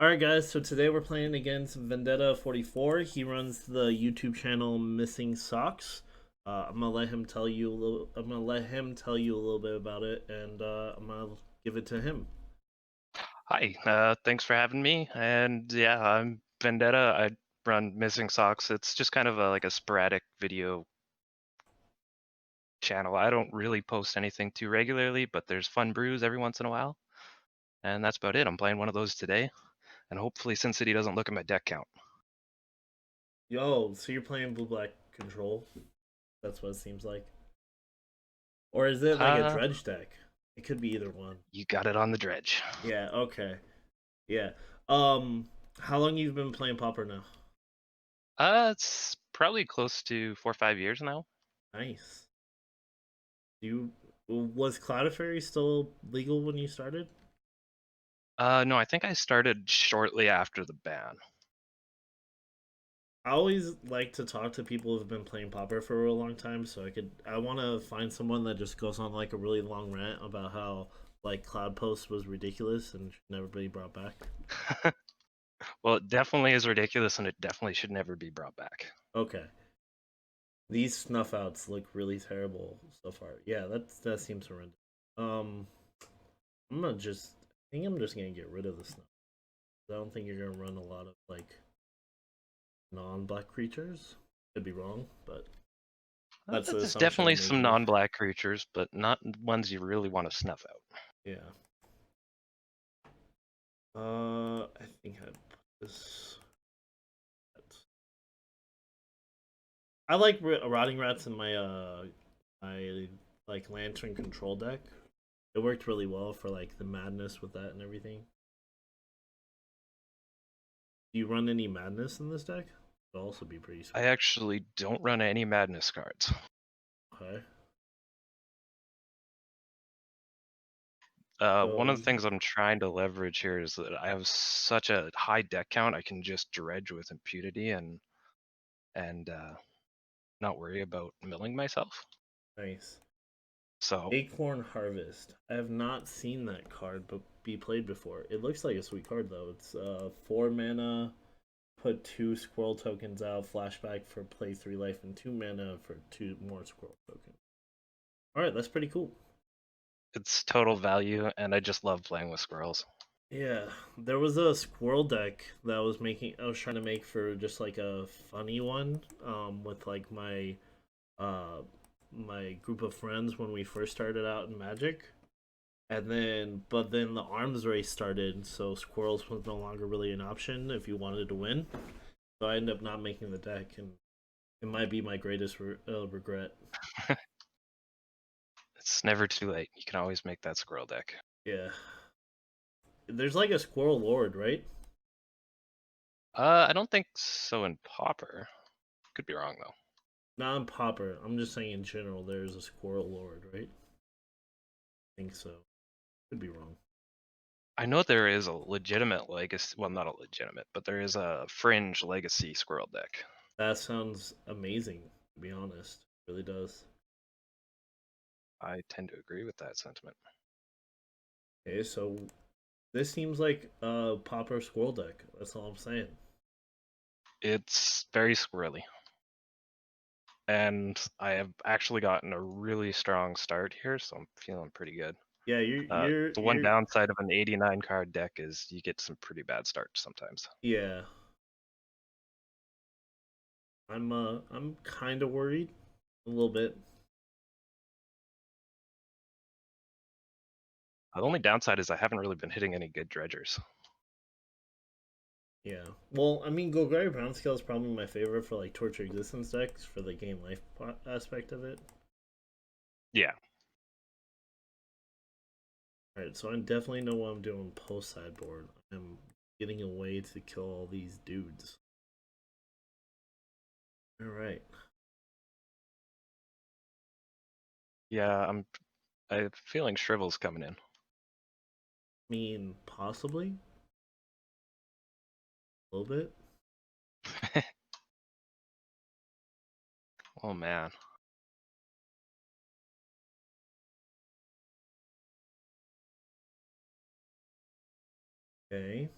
Alright guys, so today we're playing against Vendetta44. He runs the YouTube channel Missing Socks. I'm gonna let him tell you a little bit about it, and I'm gonna give it to him. Hi, thanks for having me. And yeah, I'm Vendetta. I run Missing Socks. It's just kind of like a sporadic video channel. I don't really post anything too regularly, but there's fun brews every once in a while. And that's about it. I'm playing one of those today. And hopefully Sin City doesn't look at my deck count. Yo, so you're playing Blue Black Control? That's what it seems like. Or is it like a Uh, dredge deck? It could be either one. you got it on the dredge. Yeah, okay. Yeah. Um, how long you've been playing Pauper now? It's probably close to 4 or 5 years now. Nice. You was Cloud Fairy still legal when you started? No, I think I started shortly after the ban. I always like to talk to people who've been playing Pauper for a long time, so I want to find someone that just goes on like a really long rant about how like Cloud Post was ridiculous and should never be brought back. Well, it definitely is ridiculous, and it definitely should never be brought back. Okay, these snuff outs look really terrible so far. Yeah, that seems horrendous. Um, I'm gonna just I think I'm just gonna get rid of the snuff. I don't think you're gonna run a lot of like non-black creatures. Could be wrong, but that's the There's assumption definitely I'm some making. non-black creatures, but not ones you really want to snuff out. Yeah. I think I put this. I like rotting rats in my like lantern control deck. It worked really well for like the madness with that and everything. Do you run any madness in this deck? It'll also be pretty I sweet. actually don't run any madness cards. Okay. One So of the things I'm trying to leverage here is that I have such a high deck count, I can just dredge with impunity and not worry about milling myself. nice. So Acorn Harvest. I have not seen that card but be played before. It looks like a sweet card though. It's 4 mana, put 2 squirrel tokens out, flashback for play 3 life, and 2 mana for 2 more squirrel tokens. Alright, that's pretty cool. it's total value, and I just love playing with squirrels. Yeah, there was a squirrel deck that I was trying to make for just like a funny one, with like uh my group of friends when we first started out in Magic. But then the arms race started, so squirrels was no longer really an option if you wanted to win. So I ended up not making the deck, and it might be my greatest regret. It's never too late. You can always make that squirrel deck. Yeah, there's like a squirrel lord, right? I don't think so in Pauper. Could be wrong though. Not in Popper. I'm just saying in general. There's a squirrel lord, right? I think so. Could be wrong. I know there is a legitimate legacy, well, not a legitimate, but there is a fringe legacy squirrel deck. That sounds amazing. To be honest, it really does. I tend to agree with that sentiment. Okay, so this seems like a Popper squirrel deck. That's all I'm saying. It's very squirrely. And I have actually gotten a really strong start here, so I'm feeling pretty good. Yeah, The one downside of an 89 card deck is you get some pretty bad starts sometimes. yeah. I'm kind of worried a little bit. The only downside is I haven't really been hitting any good dredgers. Yeah. Well, I mean, Golgari Brown Scale is probably my favorite for like Torture Existence decks for the game life aspect of it. Yeah, All right, so I definitely know what I'm doing post sideboard. I'm getting a way to kill all these dudes. All right. yeah, I'm feeling Shrivel's coming in. Mean possibly a little bit. Oh man. Okay.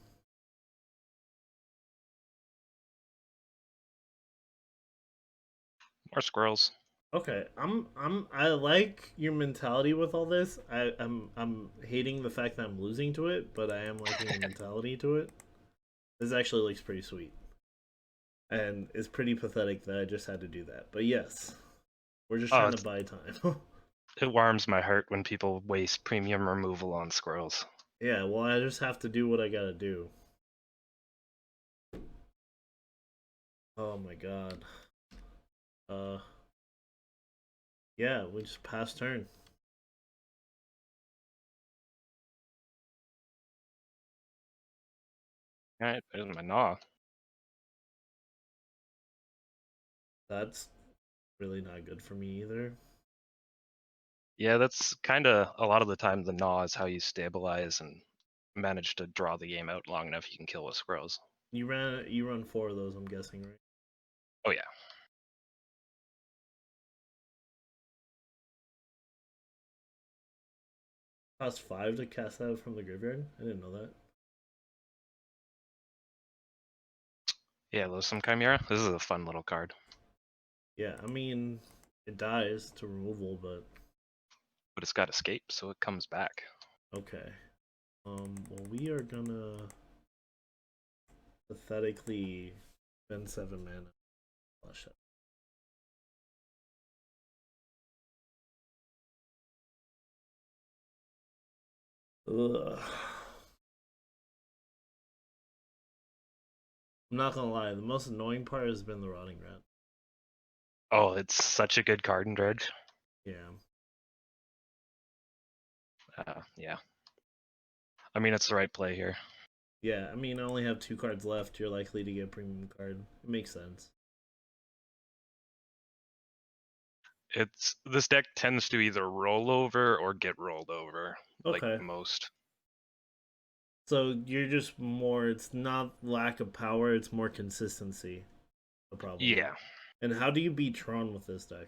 More squirrels. Okay, I like your mentality with all this. I'm hating the fact that I'm losing to it, but I am liking the mentality to it. This actually looks pretty sweet, and it's pretty pathetic that I just had to do that. But yes, we're just Oh, trying to buy time. it warms my heart when people waste premium removal on squirrels. Yeah, well, I just have to do what I gotta do. Oh my god. Uh, yeah, we just passed turn. Alright, there's my gnaw. That's really not good for me either. Yeah, that's kind of a lot of the time the gnaw is how you stabilize and manage to draw the game out long enough you can kill with squirrels. You run four of those, I'm guessing, right? Oh yeah. Cost five to cast that from the graveyard. I didn't know that. Yeah, Loathsome Chimera. This is a fun little card. Yeah, I mean, it dies to removal, but But it's got escape, so it comes back. okay. Well, we are gonna pathetically spend 7 mana. Flush it. Ugh. I'm not gonna lie, the most annoying part has been the rotting rat. Oh, it's such a good card in Dredge. Yeah. Yeah. I mean, it's the right play here. Yeah, I mean, I only have 2 cards left. You're likely to get a premium card. It makes sense. This deck tends to either roll over or get rolled over, like Okay. most. So you're just more, it's not lack of power, it's more consistency. The problem. Yeah. And how do you beat Tron with this deck?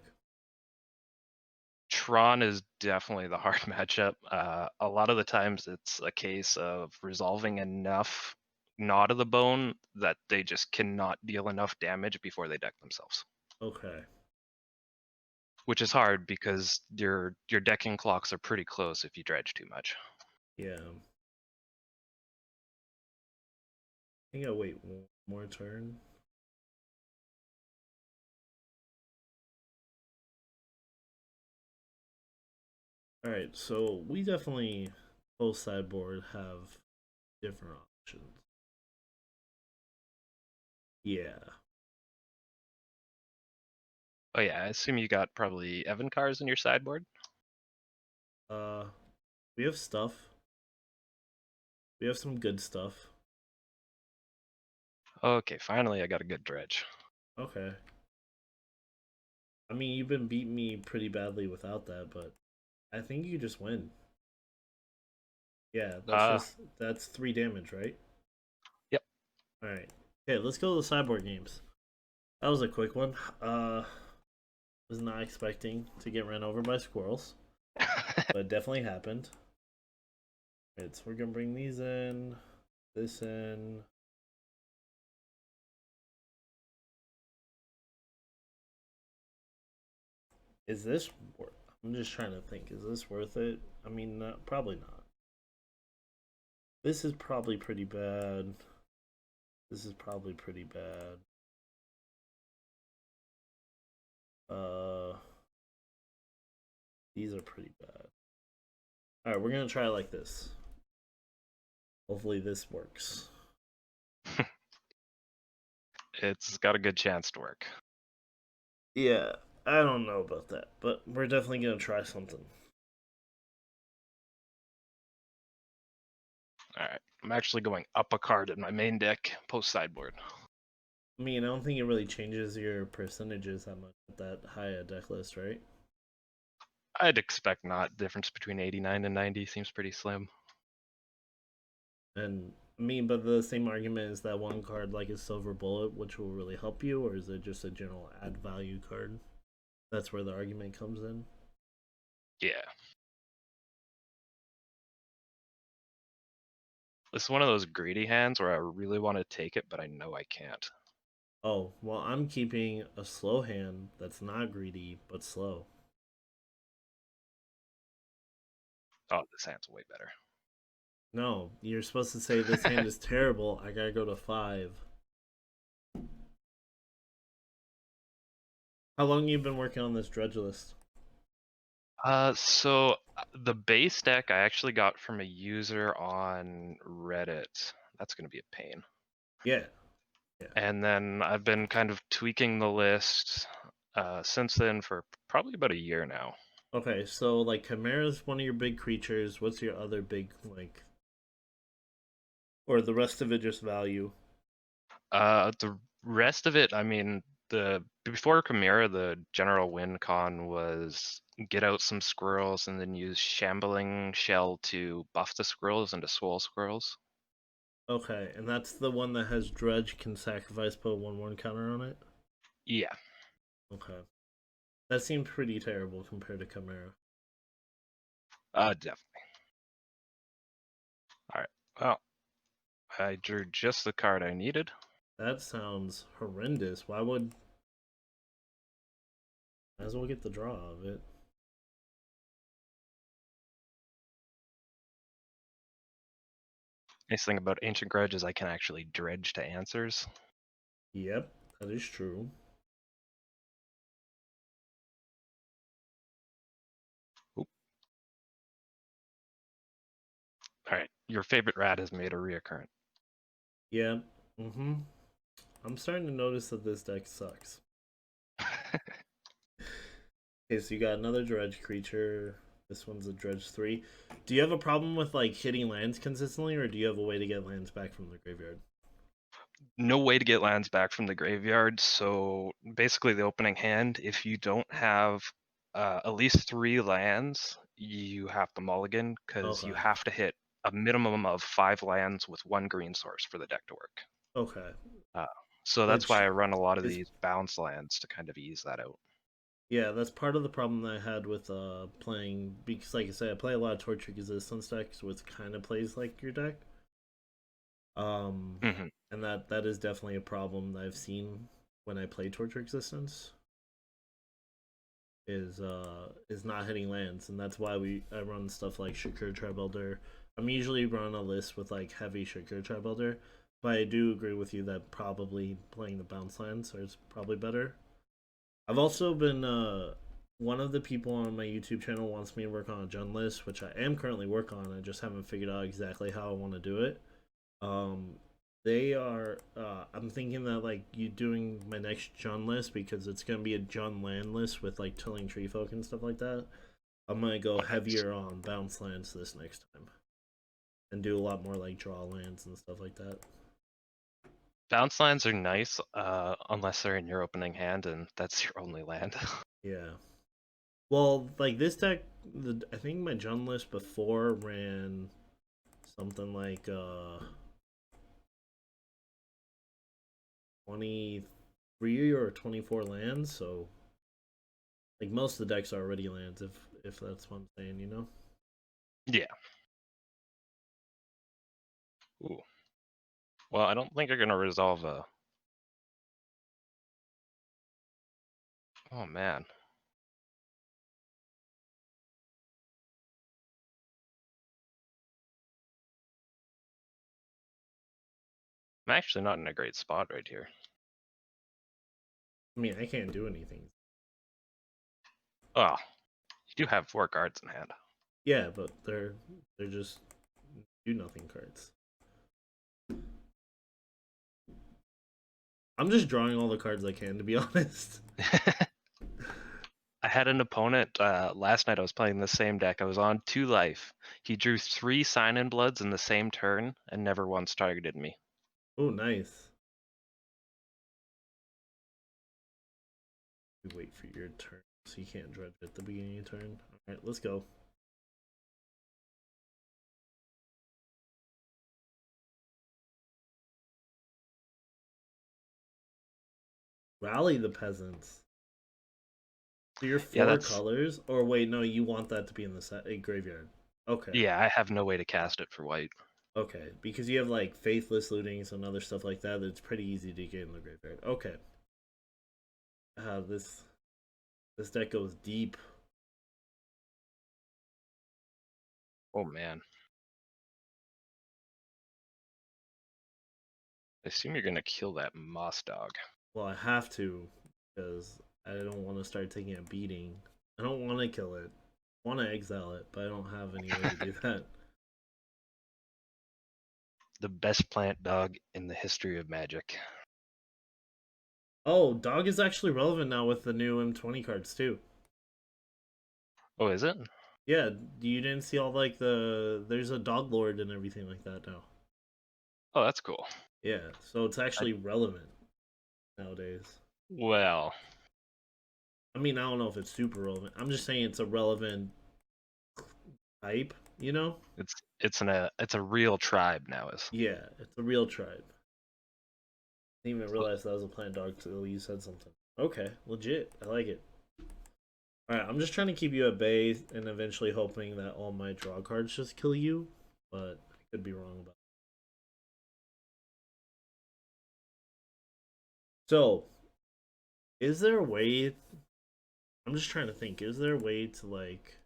Tron is definitely the hard matchup. A lot of the times it's a case of resolving enough Gnaw to the Bone that they just cannot deal enough damage before they deck themselves. Okay. Which is hard because your decking clocks are pretty close if you dredge too much. Yeah. I think I'll wait one more turn. Alright, so we definitely both sideboard have different options. Yeah. Oh yeah, I assume you got probably Evan cars in your sideboard. Uh we have stuff. We have some good stuff. Okay, finally I got a good dredge. Okay. I mean, you've been beating me pretty badly without that, but I think you just win. Yeah, Uh, that's 3 damage, right? yep. Alright. Okay, let's go to the sideboard games. That was a quick one. Was not expecting to get ran over by squirrels, but it definitely happened. Alright, so we're gonna bring these in, this in. Is this worth? I'm just trying to think. Is this worth it? I mean, probably not. This is probably pretty bad. This is probably pretty bad. Uh, these are pretty bad. All right, we're gonna try it like this. Hopefully, this works. It's got a good chance to work. Yeah, I don't know about that, but we're definitely gonna try something. Alright, I'm actually going up a card in my main deck, post sideboard. I mean, I don't think it really changes your percentages that much with that high a deck list, right? I'd expect not. Difference between 89 and 90 seems pretty slim. And I mean, but the same argument is that one card like a Silver Bullet, which will really help you, or is it just a general add value card? That's where the argument comes in. Yeah. This is one of those greedy hands where I really want to take it, but I know I can't. Oh, well, I'm keeping a slow hand that's not greedy, but slow. Oh, this hand's way better. No, you're supposed to say this hand is terrible. I gotta go to 5. How long you been working on this dredge list? The base deck I actually got from a user on Reddit. That's gonna be a pain. Yeah. Yeah. And then I've been kind of tweaking the list since then for probably about a year now. Okay, so like Chimera's one of your big creatures. What's your other big like, or the rest of it just value? The rest of it, I mean, the before Chimera, the general win con was get out some squirrels and then use Shambling Shell to buff the squirrels into swole squirrels. Okay, and that's the one that has dredge can sacrifice, put a 1/1 counter on it. Yeah, Okay, that seemed pretty terrible compared to Chimera. definitely. All right. Well, I drew just the card I needed. That sounds horrendous. Why would? Might as well get the draw of it. Nice thing about Ancient Grudge is I can actually dredge to answers. Yep, that is true. Oop. All right, your favorite rat has made a reoccurrence. Yeah. Mm-hmm. I'm starting to notice that this deck sucks. Okay, so you got another dredge creature. This one's a dredge 3. Do you have a problem with like hitting lands consistently, or do you have a way to get lands back from the graveyard? No way to get lands back from the graveyard. So basically, the opening hand, if you don't have at least 3 lands, you have to mulligan because you Okay. have to hit a minimum of 5 lands with 1 green source for the deck to work. Okay. Uh, so that's Which why I run a lot of is, these bounce lands to kind of ease that out. yeah, that's part of the problem that I had with playing, because like I said, I play a lot of Torture Resistance decks, which kind of plays like your deck. Um, Hmm. and that is definitely a problem that I've seen when I play Torture Existence is not hitting lands, and that's why I run stuff like Shakur Tribuilder. I'm usually run a list with like heavy Shakur Tribuilder, but I do agree with you that probably playing the bounce lands is probably better. I've also been one of the people on my YouTube channel wants me to work on a Jund list, which I am currently working on. I just haven't figured out exactly how I want to do it. Um, they are. I'm thinking that like you doing my next Jund list because it's gonna be a Jund land list with like tilling tree folk and stuff like that. I'm gonna go Oh, nice. heavier on bounce lands this next time and do a lot more like draw lands and stuff like that. Bounce lands are nice, unless they're in your opening hand and that's your only land. Yeah. Well, like this deck, I think my Jund list before ran something like 23 or 24 lands, so like most of the decks are already lands if that's what I'm saying, you know? Yeah. Ooh. Well, I don't think you're gonna resolve a. Oh man. I'm actually not in a great spot right here. I mean, I can't do anything. Oh, you do have 4 cards in hand. Yeah, but they're just do nothing cards. I'm just drawing all the cards I can, to be honest. I had an opponent last night. I was playing the same deck. I was on 2 life. He drew 3 Sign-in-Bloods in the same turn and never once targeted me. Oh, nice. You wait for your turn, so you can't dredge at the beginning of your turn. All right, let's go. Rally the peasants. So you're Yeah, four that's colors, or wait, no, you want that to be in the graveyard. Okay. yeah. I have no way to cast it for white. Okay, because you have like faithless lootings and other stuff like that. It's pretty easy to get in the graveyard. Okay, this deck goes deep. Oh man. I assume you're gonna kill that moss dog. Well, I have to because I don't want to start taking a beating. I don't want to kill it. I want to exile it, but I don't have any way to do that. The best plant dog in the history of Magic. Oh, dog is actually relevant now with the new M20 cards too. Oh, is it? Yeah, you didn't see all like there's a dog lord and everything like that now. Oh, that's cool. Yeah, so it's I, actually relevant nowadays. well, I mean, I don't know if it's super relevant. I'm just saying it's a relevant type, you know? it's a real tribe now. Is Yeah, it's a real tribe. Didn't even realize that was a plant dog till you said something. Okay, legit. I like it. Alright, I'm just trying to keep you at bay and eventually hoping that all my draw cards just kill you, but I could be wrong about it. So, is there a way I'm just trying to think, is there a way to like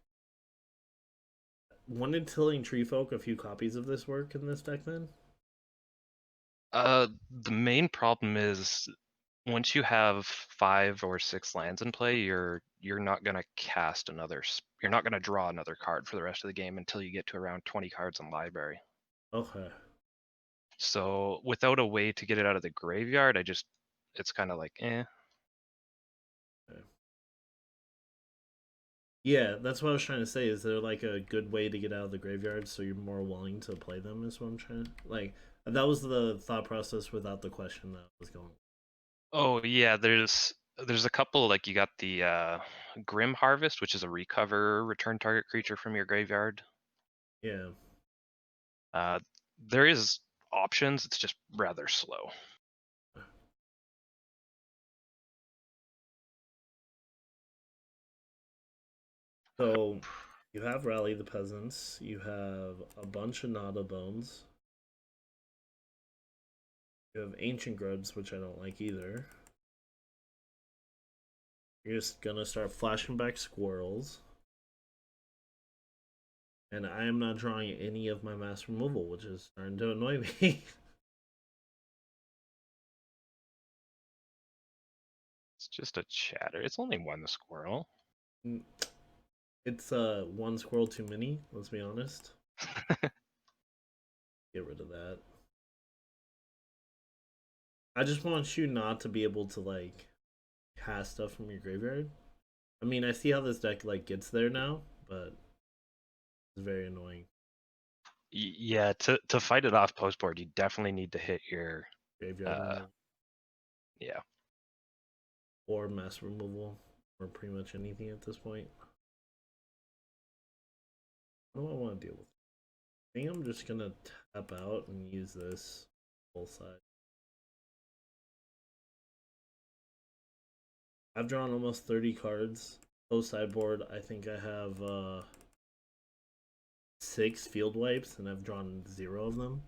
wanted tilling tree folk a few copies of this work in this deck then? the main problem is once you have 5 or 6 lands in play, you're not gonna cast you're not gonna draw another card for the rest of the game until you get to around 20 cards in library. Okay. So without a way to get it out of the graveyard, it's kind of like Okay. Yeah, that's what I was trying to say. Is there like a good way to get out of the graveyard so you're more willing to play them? Is what I'm trying to like. That was the thought process without the question that was going. Oh yeah, there's a couple like you got the Grim Harvest, which is a recover return target creature from your graveyard. Yeah. Uh, there is options. It's just rather slow. So you have Rally the Peasants. You have a bunch of Nada Bones. You have Ancient Grubs, which I don't like either. You're just gonna start flashing back squirrels. And I am not drawing any of my mass removal, which is starting to annoy me. It's just a chatter. It's only one squirrel. It's one squirrel too many, let's be honest. Get rid of that. I just want you not to be able to like cast stuff from your graveyard. I mean, I see how this deck like gets there now, but it's very annoying. Yeah, to fight it off post board, you definitely need to hit your Graveyard uh removal yeah. or mass removal or pretty much anything at this point. What do I want to deal with? I think I'm just gonna tap out and use this full side. I've drawn almost 30 cards. Post sideboard, I think I have 6 field wipes and I've drawn 0 of them.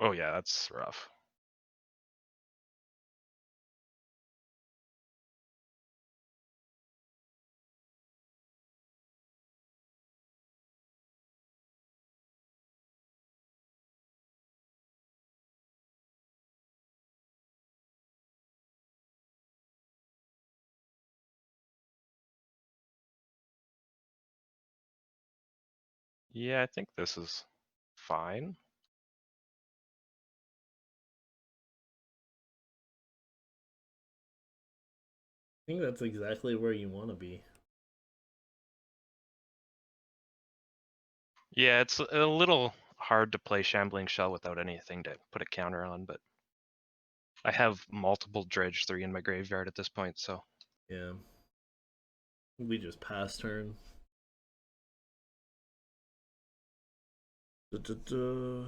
Oh yeah, that's rough. Yeah, I think this is fine. I think that's exactly where you want to be. Yeah, it's a little hard to play Shambling Shell without anything to put a counter on, but I have multiple Dredge 3 in my graveyard at this point, so Yeah. We just pass turn. Da-da-da.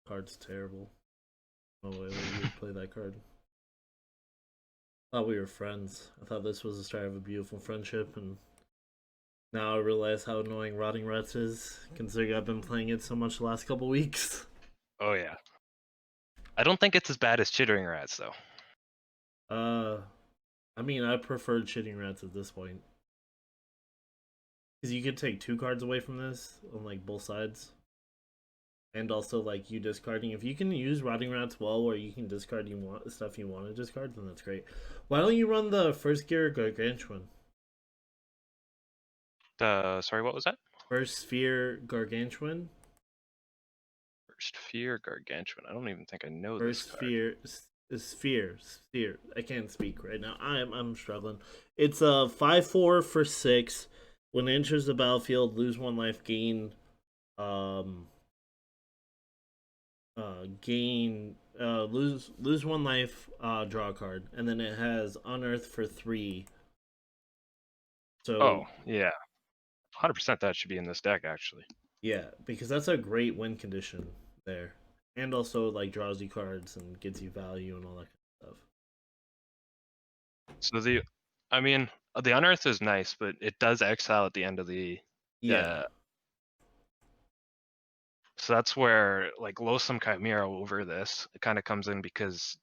Card's terrible. Oh wait, you would play that card. I thought we were friends. I thought this was the start of a beautiful friendship, and now I realize how annoying Rotting Rats is, considering I've been playing it so much the last couple weeks. Oh yeah. I don't think it's as bad as Chittering Rats though. Uh, I mean, I preferred Shitting Rats at this point. Because you could take two cards away from this on like both sides. And also like you discarding, if you can use Rotting Rats well, or you can discard you want stuff you want to discard, then that's great. Why don't you run the first gear Gargantuan? Sorry, what was that? First sphere Gargantuan? First Fear Gargantuan. I don't even think I know this First card. sphere. I can't speak right now. I'm struggling. It's a 5/4 for 6. When it enters the battlefield, lose 1 life, um gain lose 1 life, draw a card, and then it has unearth for 3. So Oh yeah, 100% that should be in this deck actually. yeah, because that's a great win condition there, and also like draws you cards and gets you value and all that kind of stuff. So I mean, the Unearth is nice, but it does exile at the end of the. Yeah, Uh, so that's where like Loathsome Chimera over this it kind of comes in because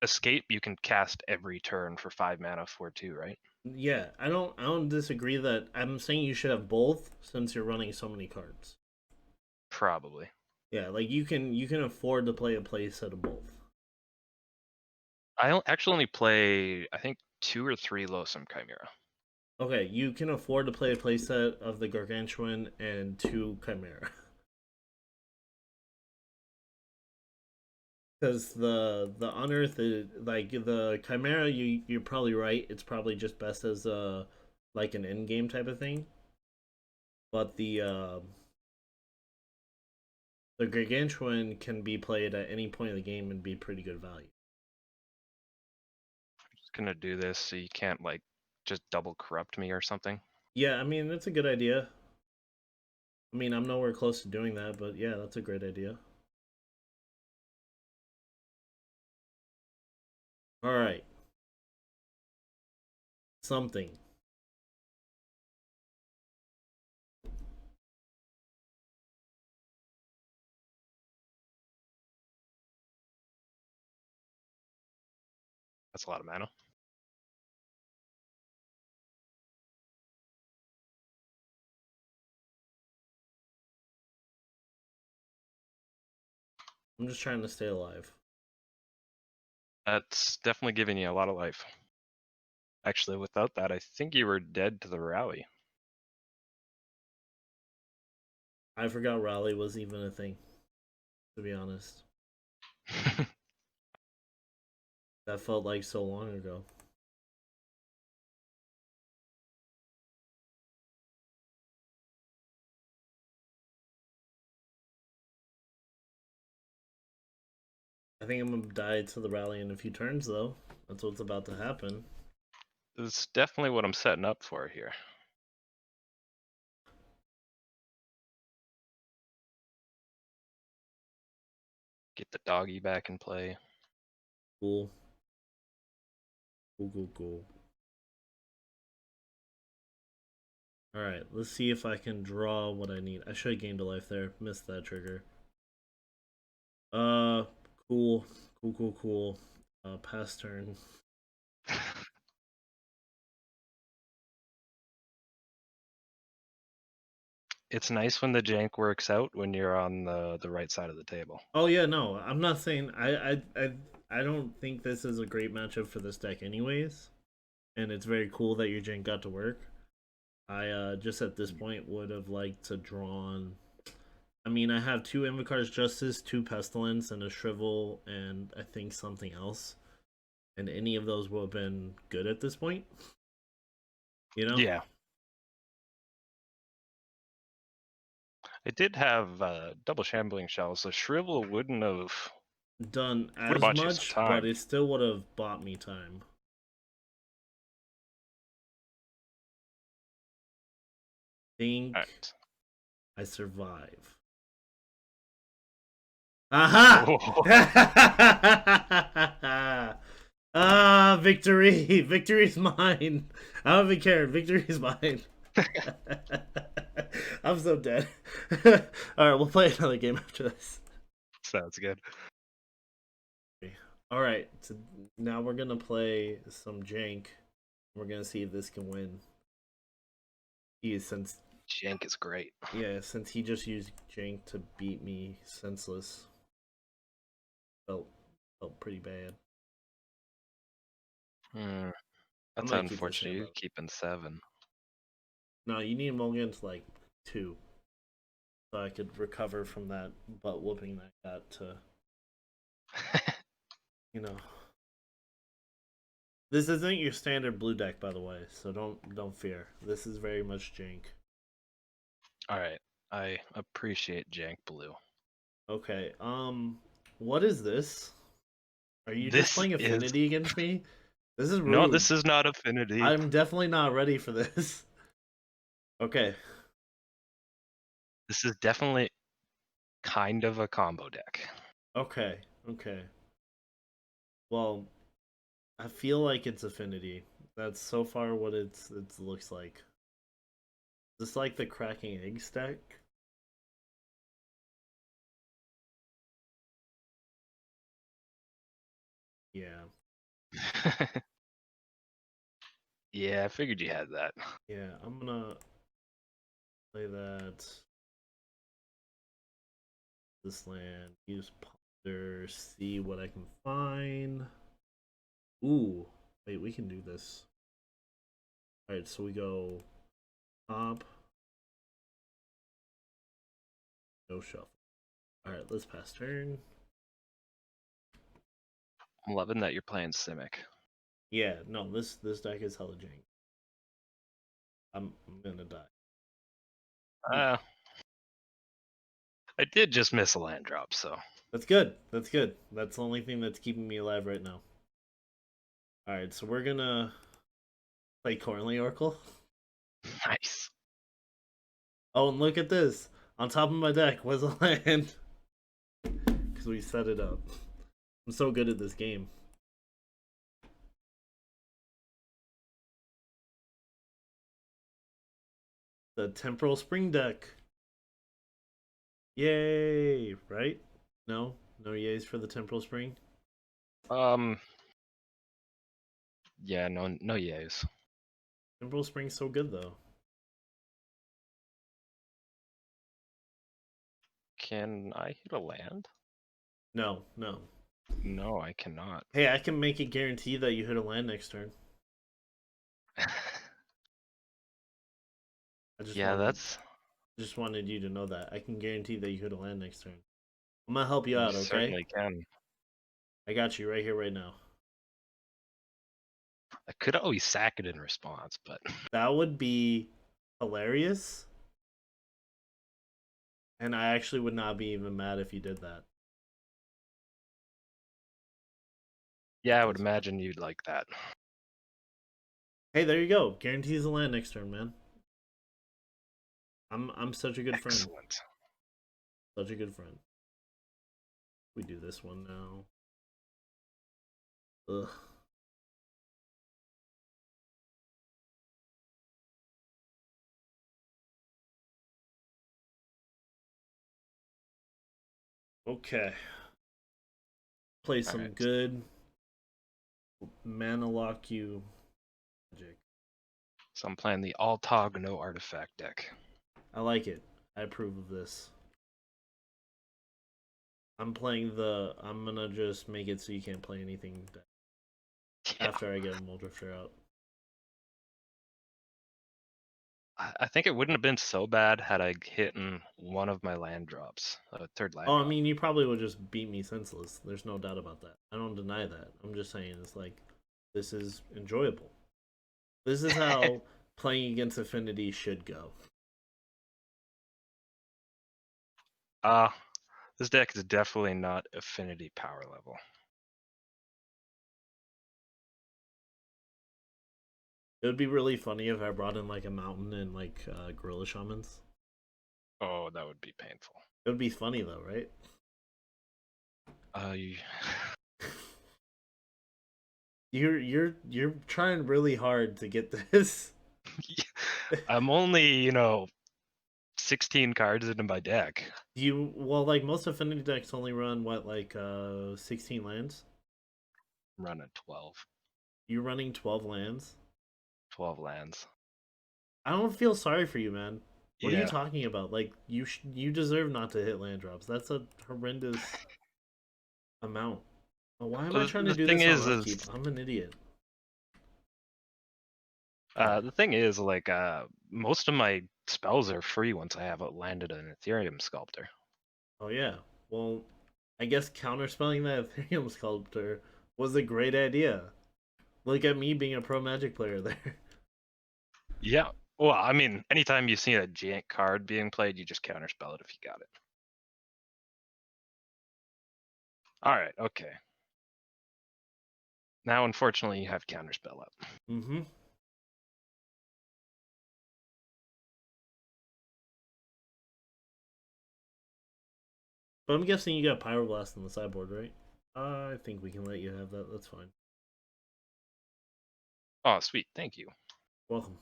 Escape you can cast every turn for 5 mana for 2, right? yeah. I don't disagree that. I'm saying you should have both since you're running so many cards. Probably. Yeah, like you can afford to play a play set of both. Actually only play I think 2 or 3 Loathsome Chimera. Okay, you can afford to play a playset of the Gargantuan and 2 Chimera. Because the Unearth is like the Chimera, you're probably right. It's probably just best as a like an end game type of thing. But the Gargantuan can be played at any point of the game and be pretty good value. Just gonna do this so you can't like just double corrupt me or something. Yeah, I mean it's a good idea. I mean I'm nowhere close to doing that, but yeah, that's a great idea. All right, something. That's a lot of mana. I'm just trying to stay alive. That's definitely giving you a lot of life. Actually, without that, I think you were dead to the rally. I forgot Raleigh was even a thing. To be honest, that felt like so long ago. I think I'm gonna die to the rally in a few turns, though. That's what's about to happen. It's definitely what I'm setting up for here. Get the doggy back in play. Cool. Cool. Alright, let's see if I can draw what I need. I should have gained a life there. Missed that trigger. Uh, cool. Cool. Pass turn. It's nice when the jank works out when you're on the right side of the table. Oh yeah, no, I'm not saying I don't think this is a great matchup for this deck anyways. And it's very cool that your gen got to work. I just at this point would have liked to drawn. I mean, I have 2 Invocar's Justice, 2 Pestilence, and a Shrivel, and I think something else. And any of those would have been good at this point. You know? Yeah. It did have double shambling shells, so Shrivel wouldn't have Done would have as bought you some much, but time. it still would have bought me time. Think Alright. I survive. Aha! Oh, Ah, victory! Victory's mine. I don't even care. Victory's mine. I'm so dead. All right, we'll play another game after this. sounds good. All right, so now we're gonna play some jank. We're gonna see if this can win. Since Jank is great. since he just used jank to beat me senseless, felt felt pretty bad. Hmm, I'm that's gonna keep this unfortunate. hand You're up. keeping 7. No, you need mulligans like 2, so I could recover from that butt whooping that I got to, you know. This isn't your standard blue deck, by the way, so don't fear. This is very much jank. All right, I appreciate Jank Blue. Okay, what is this? Are you just This playing is Affinity against me? This is no, rude. this is not Affinity. I'm definitely not ready for this. Okay, This is definitely kind of a combo deck. okay, okay. Well, I feel like it's Affinity. That's so far what it looks like. Is this like the cracking egg stack? Yeah, Yeah, I figured you had that. yeah. I'm gonna play that. This land. Use ponder. See what I can find. Ooh, wait. We can do this. All right, so we go top. No shuffle. All right, let's pass turn. I'm loving that you're playing Simic. Yeah, no, this deck is hella jank. I'm gonna die. Uh, I did just miss a land drop, so That's good. That's good. That's the only thing that's keeping me alive right now. All right, so we're gonna play Cornley Oracle. nice. Oh, and look at this. On top of my deck was a land. Because we set it up. I'm so good at this game. The Temporal Spring deck. Yay! Right? No? No yays for the Temporal Spring? Um, yeah, no yays. Temporal Spring's so good, though. Can I hit a land? No, no. No, I cannot. Hey, I can make it guarantee that you hit a land next turn. I Yeah, that's just wanted you to know that. I can guarantee that you hit a land next turn. I'm gonna help you you out, okay? certainly can. I got you right here, right now. I could always sack it in response, but That would be hilarious. And I actually would not be even mad if you did that. yeah, I would imagine you'd like that. Hey, there you go. Guarantees a land next turn, man. I'm such a good friend. Excellent. Such a good friend. We do this one now. Ugh. Okay. Play All some right, good mana lock you magic. so I'm playing the all tog no artifact deck. I like it. I approve of this. I'm playing the. I'm gonna just make it so you can't play anything Yeah, after I get Muldrifter out. I think it wouldn't have been so bad had I hit one of my land drops, a third land Oh, I drop. mean, you probably would just beat me senseless. There's no doubt about that. I don't deny that. I'm just saying it's like this is enjoyable. This is how playing against Affinity should go. uh, this deck is definitely not affinity power level. It would be really funny if I brought in like a mountain and like gorilla shamans. Oh, that would be painful. It would be funny though, right? You... You're trying really hard to get this. I'm only, 16 cards into my deck. Well, like most affinity decks only run what, like 16 lands. I'm running 12. You're running 12 lands. 12 lands. I don't feel sorry for you, man. What are you Yeah. talking about? Like you deserve not to hit land drops. That's a horrendous amount. Oh, why am I Well, trying to the do thing this on is upkeep? I'm an idiot. the thing is, like, most of my spells are free once I have landed an Ethereum Sculptor. Oh yeah. Well, I guess counterspelling that Ethereum sculptor was a great idea. Look at me being a pro Magic player there. Yeah. Well, I mean, anytime you see a giant card being played, you just counterspell it if you got it. All right. Okay. Now, unfortunately, you have counterspell up. Mm-hmm. But I'm guessing you got Pyroblast on the sideboard, right? I think we can let you have that. That's fine. Oh, sweet. Thank you. Welcome.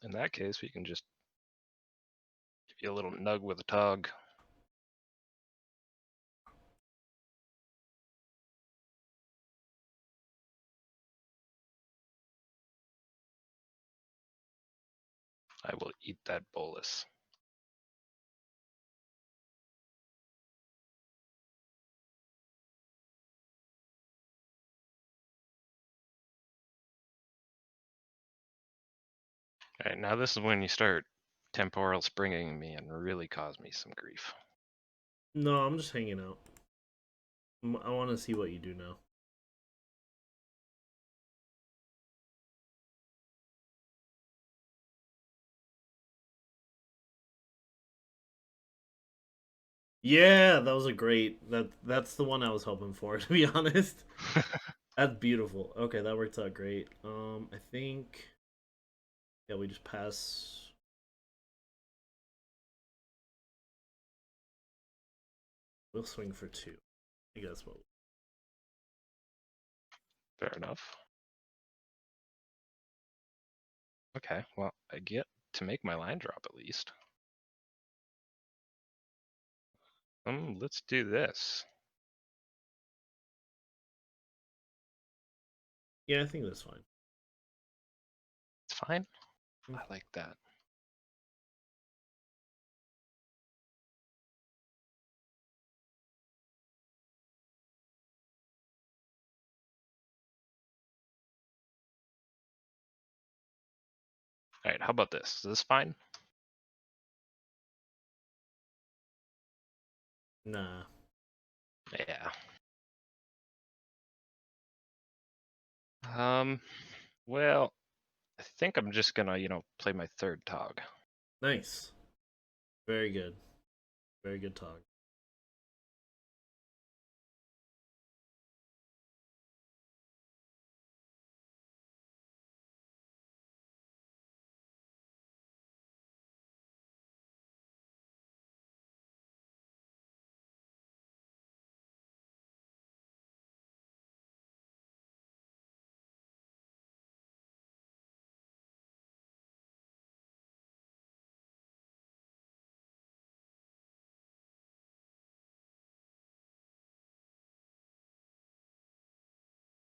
In that case, we can just give you a little nug with a tug. I will eat that bolus. All right, now this is when you start temporal springing me and really cause me some grief. No, I'm just hanging out. I want to see what you do now. Yeah, that was a great. That's the one I was hoping for, to be honest. That's beautiful. Okay, that worked out great. I think, yeah, we just pass. We'll swing for two. I guess what. Fair enough. Okay, well, I get to make my line drop at least. Let's do this. Yeah, I think that's fine. It's fine. I like that. All right, how about this? Is this fine? Nah. Yeah. Um, well, I think I'm just gonna, play my third tog. Nice. Very good. Very good talk.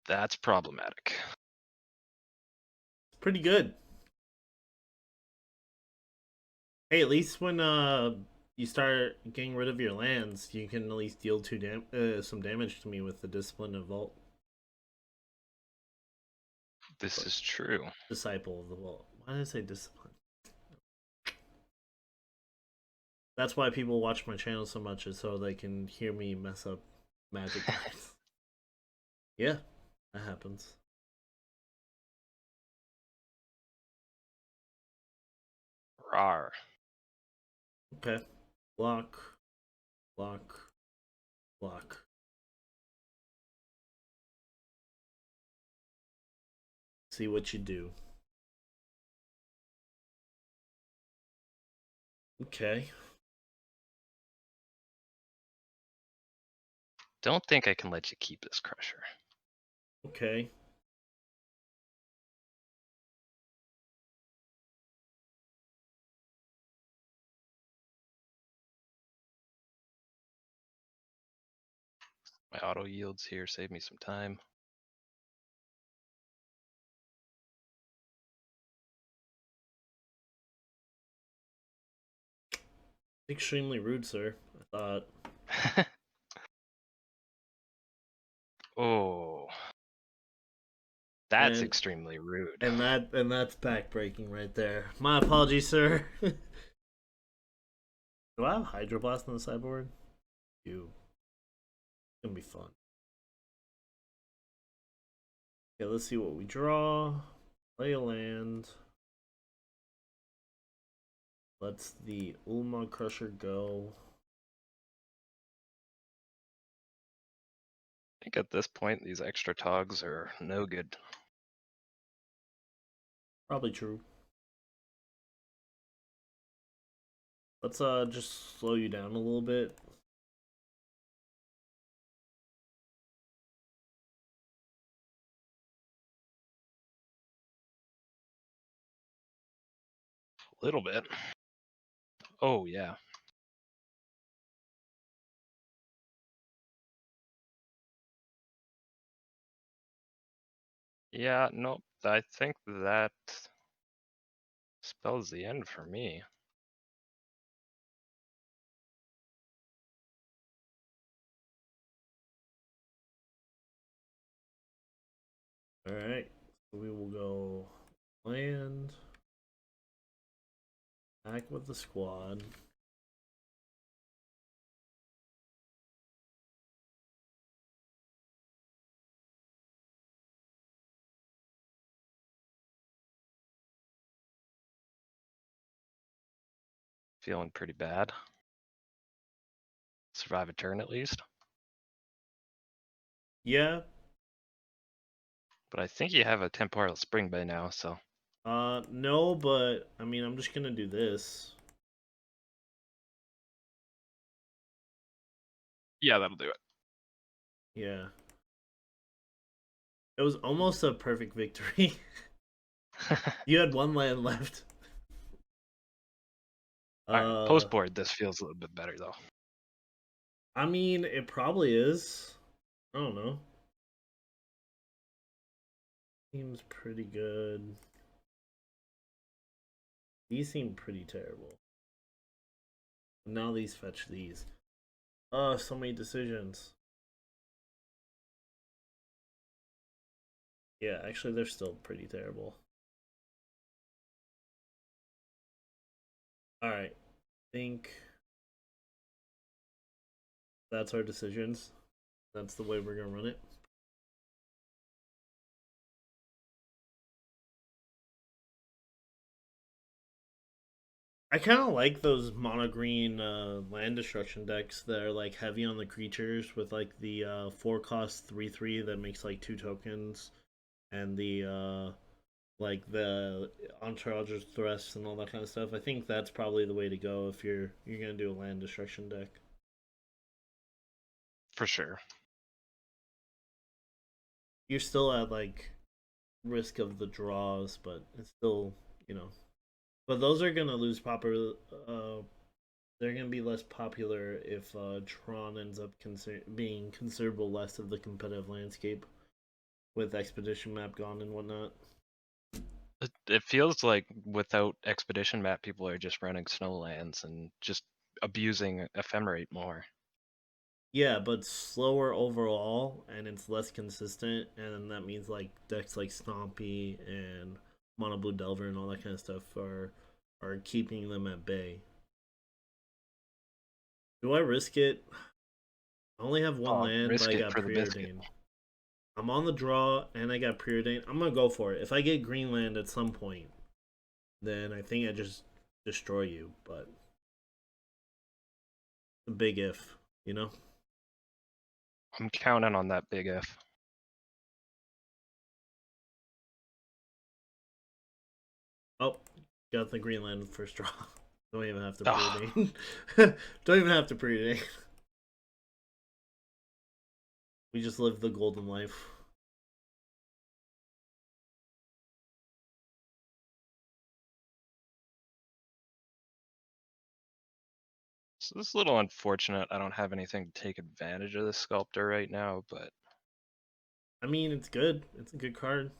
That's problematic. Pretty good. Hey, at least when you start getting rid of your lands, you can at least deal some damage to me with the Discipline of Vault. This is true. Disciple of the Vault. Why did I say Discipline? That's why people watch my channel so much, is so they can hear me mess up magic cards. Yeah, that happens. Rar. Okay. Block. Block. Block. See what you do. Okay. Don't think I can let you keep this Crusher. Okay. My auto yields here save me some time. Extremely rude, sir. I thought. Oh, that's And extremely rude. that's backbreaking right there. My apologies, sir. Do I have Hydroblast on the sideboard? You. It's gonna be fun. Okay, let's see what we draw. Play a land. Let's the Ulma Crusher go. I think at this point, these extra togs are no good. Probably true. Let's just slow you down a little bit. A little bit. Oh, yeah. Yeah, nope. I think that spells the end for me. Alright. So we will go land. Back with the squad. Feeling pretty bad. Survive a turn at least. Yeah. But I think you have a Temporal Spring by now, so. No, but I mean, I'm just gonna do this. Yeah, that'll do Yeah. It was almost a perfect victory. it. You had one land left. Alright, post board, this feels a little bit better though. I mean, it probably is. I don't know. Seems pretty good. These seem pretty terrible. Now these fetch these. Oh, so many decisions. Yeah, actually, they're still pretty terrible. Alright. Think that's our decisions. That's the way we're gonna run it. I kind of like those mono green land destruction decks that are like heavy on the creatures with like the 4 cost 3/3 that makes like 2 tokens and the like the entourage of threats and all that kind of stuff. I think that's probably the way to go if you're gonna do a land destruction deck. For sure. You're still at like risk of the draws, but it's still, you know. But those are gonna lose popular. They're gonna be less popular if Tron ends up being considerable less of the competitive landscape with Expedition Map gone and whatnot. It feels like without Expedition Map, people are just running Snowlands and just abusing Ephemerate more. Yeah, but slower overall, and it's less consistent, and that means like decks like Stompy and Mono Blue Delver and all that kind of stuff are keeping them at bay. Do I risk it? I only have one Oh, land, but risk I it got for the biscuit. preordained. I'm on the draw, and I got preordained. I'm gonna go for it. If I get green land at some point, then I think I just destroy you. But a big if, you know. I'm counting on that big F. Oh, got the green land first draw. Don't even have to Oh, preordain. Don't even have to preordain. We just live the golden life. So this is a little unfortunate. I don't have anything to take advantage of this sculptor right now, but I mean, it's good. It's a good card.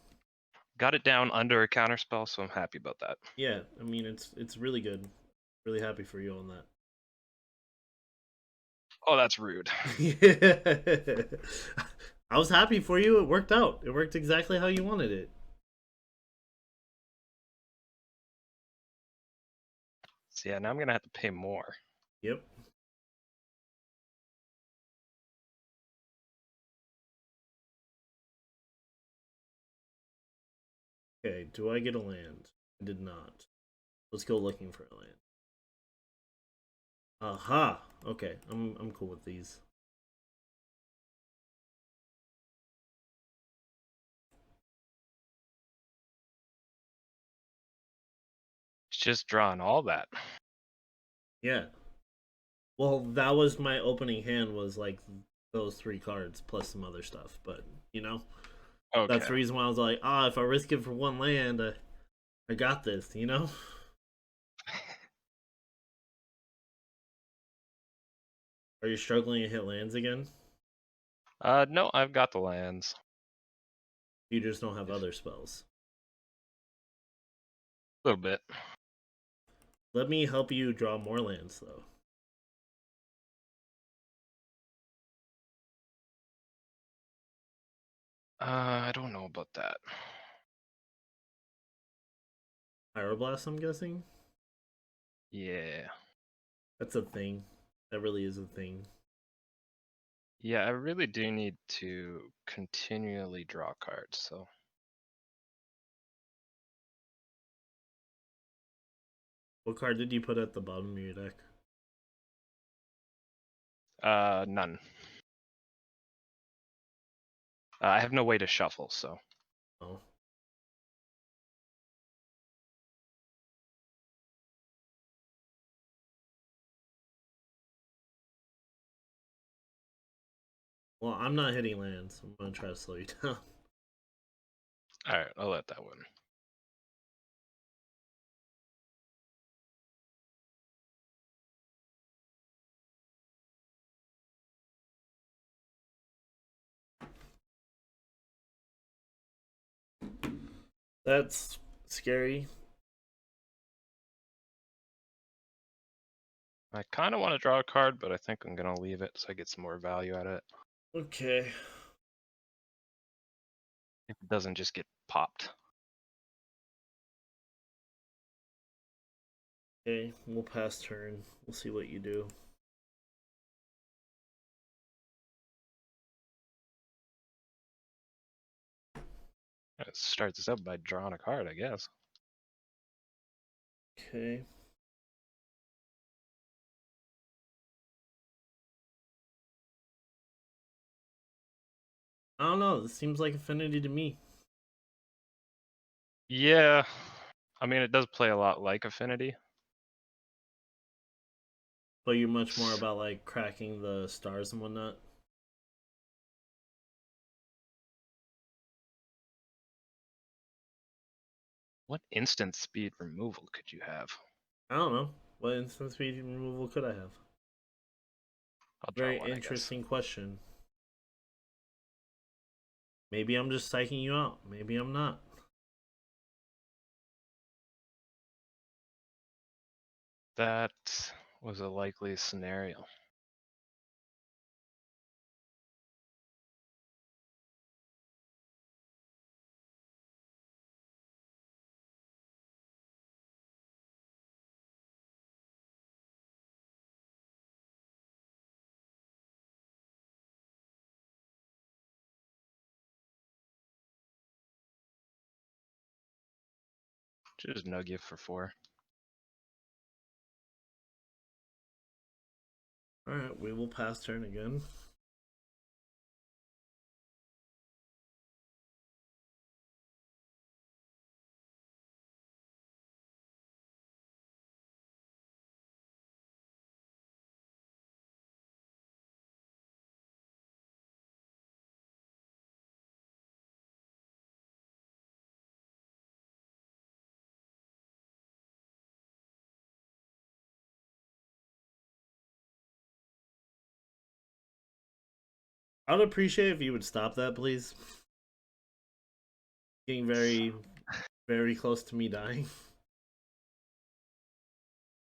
got it down under a counterspell, so I'm happy about that. Yeah, I mean, it's really good. Really happy for you on that. Oh, that's rude. Yeah. I was happy for you. It worked out. It worked exactly how you wanted it. So yeah, now I'm gonna have to pay more. Yep. Okay, do I get a land? I did not. Let's go looking for a land. Aha. Okay, I'm cool with these. It's just drawing all that. Yeah. Well, that was my opening hand was like those three cards plus some other stuff, but you know, that's Okay. the reason why I was like, ah, if I risk it for one land, I got this, you know? Are you struggling to hit lands again? No, I've got the lands. You just don't have If other spells. a little bit. Let me help you draw more lands, though. I don't know about that. Pyroblast, I'm guessing? Yeah. That's a thing. That really is a thing. Yeah, I really do need to continually draw cards, so. What card did you put at the bottom of your deck? None. I have no way to shuffle, so. Oh. Well, I'm not hitting lands. I'm gonna try to slow you down. Alright, I'll let that one. That's scary. I kind of want to draw a card, but I think I'm going to leave it so I get some more value out of it. Okay. If it doesn't just get popped. Okay, we'll pass turn. We'll see what you do. Let's start this up by drawing a card, I guess. Okay. I don't know. This seems like Affinity to me. Yeah, I mean, it does play a lot like Affinity. But you're much more about like cracking the stars and whatnot. What instant speed removal could you have? I don't know. What instant speed removal could I have? I'll draw Very one, I guess. interesting question. Maybe I'm just psyching you out. Maybe I'm not. That was a likely scenario. Just nug you for 4. Alright, we will pass turn again. I'd appreciate if you would stop that, please. Getting very, very close to me dying.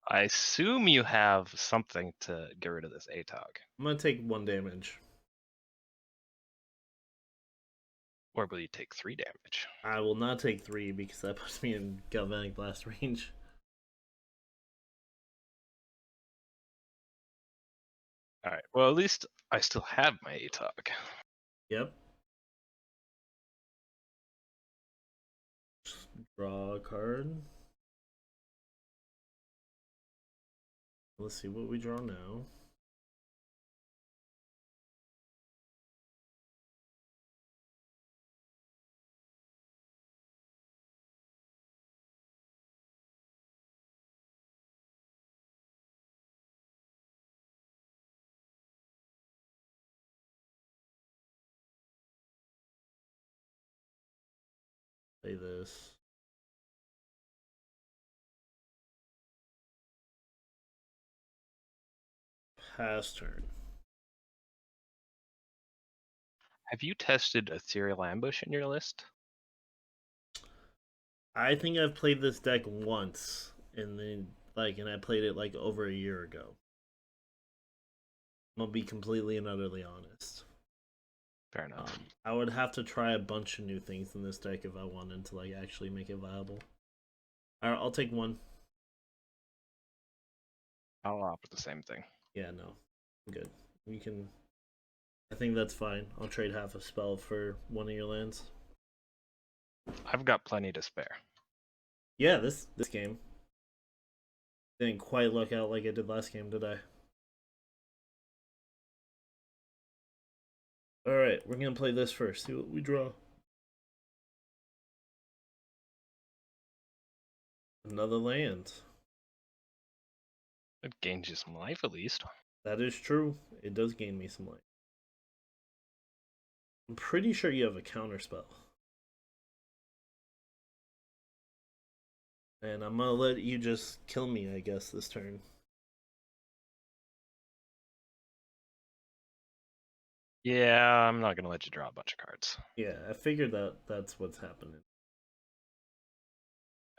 I assume you have something to get rid of this ATOG. I'm gonna take 1 damage. Or will you take 3 damage? I will not take 3 because that puts me in galvanic blast range. Alright, well at least I still have my ATOG. Yep. Just draw a card. Let's see what we draw now. Play this. Pass turn. Have you tested Ethereal Ambush in your list? I think I've played this deck once, and then and I played it like over a year ago. I'm gonna be completely and utterly honest. Fair enough. I would have to try a bunch of new things in this deck if I wanted to like actually make it viable. Alright, I'll take 1. I'll opt for the same thing. Yeah, no. I'm good. We can I think that's fine. I'll trade half a spell for one of your lands. I've got plenty to spare. Yeah, this game didn't quite look out like it did last game, did I? Alright, we're gonna play this first. See what we draw. Another land. It gains you some life at least. That is true. It does gain me some life. I'm pretty sure you have a counter spell. And I'm gonna let you just kill me, I guess, this turn. Yeah, I'm not gonna let you draw a bunch of cards. Yeah, I figured that's what's happening.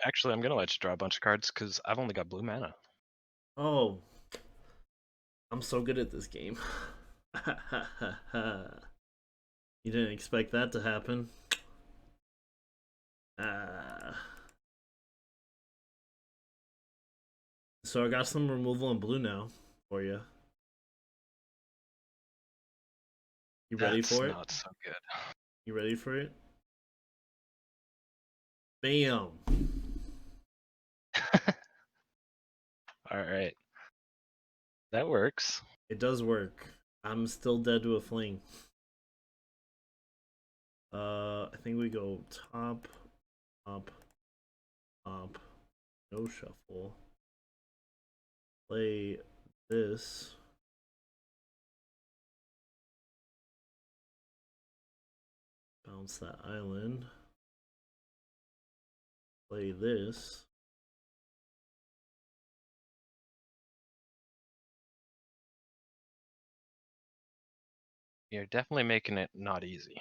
Actually, I'm gonna let you draw a bunch of cards because I've only got blue mana. Oh, I'm so good at this game. You didn't expect that to happen. So I got some removal in blue now for you. You ready That's for it? not so good. You ready for it? Bam! Alright. That works. It does work. I'm still dead to a fling. I think we go top, top, top, no shuffle. Play this. Bounce that island. Play this. You're definitely making it not easy.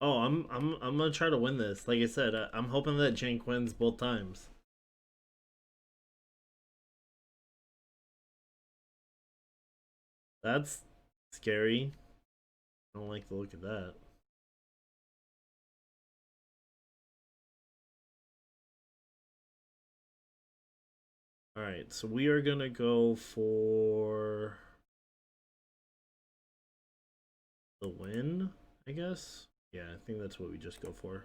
Oh, I'm gonna try to win this. Like I said, I'm hoping that Jank wins both times. That's scary. I don't like the look of that. Alright, so we are gonna go for the win, I guess? Yeah, I think that's what we just go for.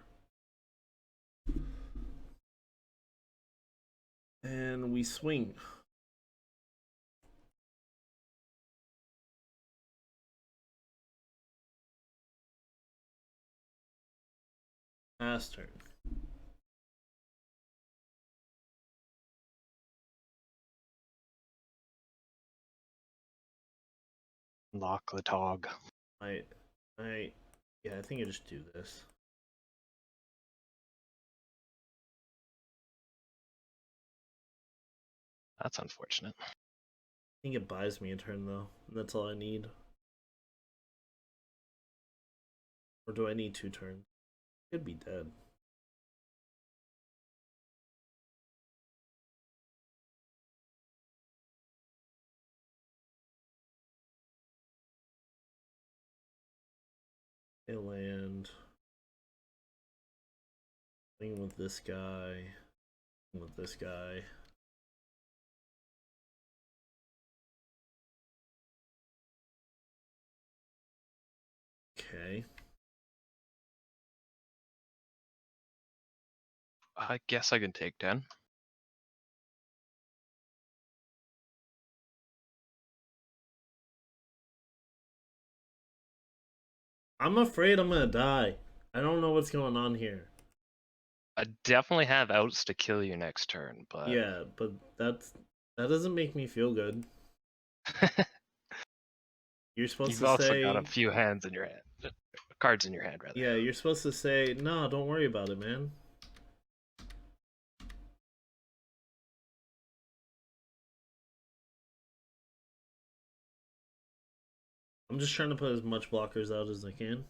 And we swing. Pass turn. Lock the tog. I, yeah, I think I just do this. That's unfortunate. I think it buys me a turn though. That's all I need. Or do I need 2 turns? Could be dead. A land. Playing with this guy. With this guy. Okay. I guess I can take 10. I'm afraid I'm gonna die. I don't know what's going on here. I definitely have outs to kill you next turn, but Yeah, but that doesn't make me feel good. You're supposed you've to also got a say, few hands in your hand, cards in your hand, rather. yeah, you're supposed to say, no, don't worry about it, man. I'm just trying to put as much blockers out as I can.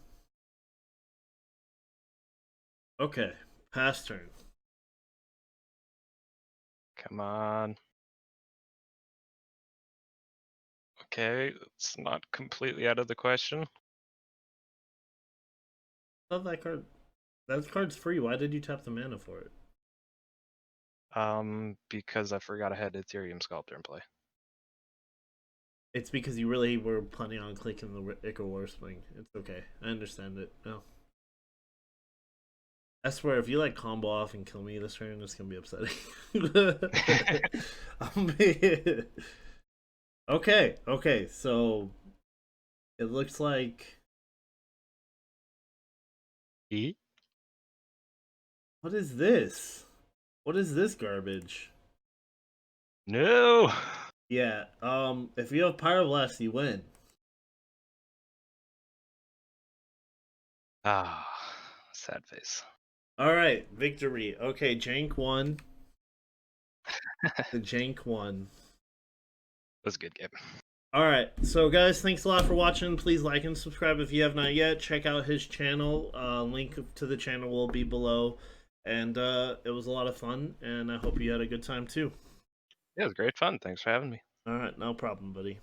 Okay, pass turn. Come on. Okay, it's not completely out of the question. I thought that card's free. Why did you tap the mana for it? Because I forgot I had Ethereum Sculptor in play. It's because you really were planning on clicking the Ichor Warspling. It's okay. I understand it. No. I swear, if you like combo off and kill me this turn, it's gonna be upsetting. Okay, so it looks like E? what is this? What is this garbage? No! Yeah, if you have Pyroblast, you win. Ah, sad face. Alright, victory. Okay, Jank won. The Jank won. It was a good game. Alright, so guys, thanks a lot for watching. Please like and subscribe if you have not yet. Check out his channel. Link to the channel will be below. And it was a lot of fun, and I hope you had a good time too. Yeah, it was great fun. Thanks for having me. Alright, no problem, buddy.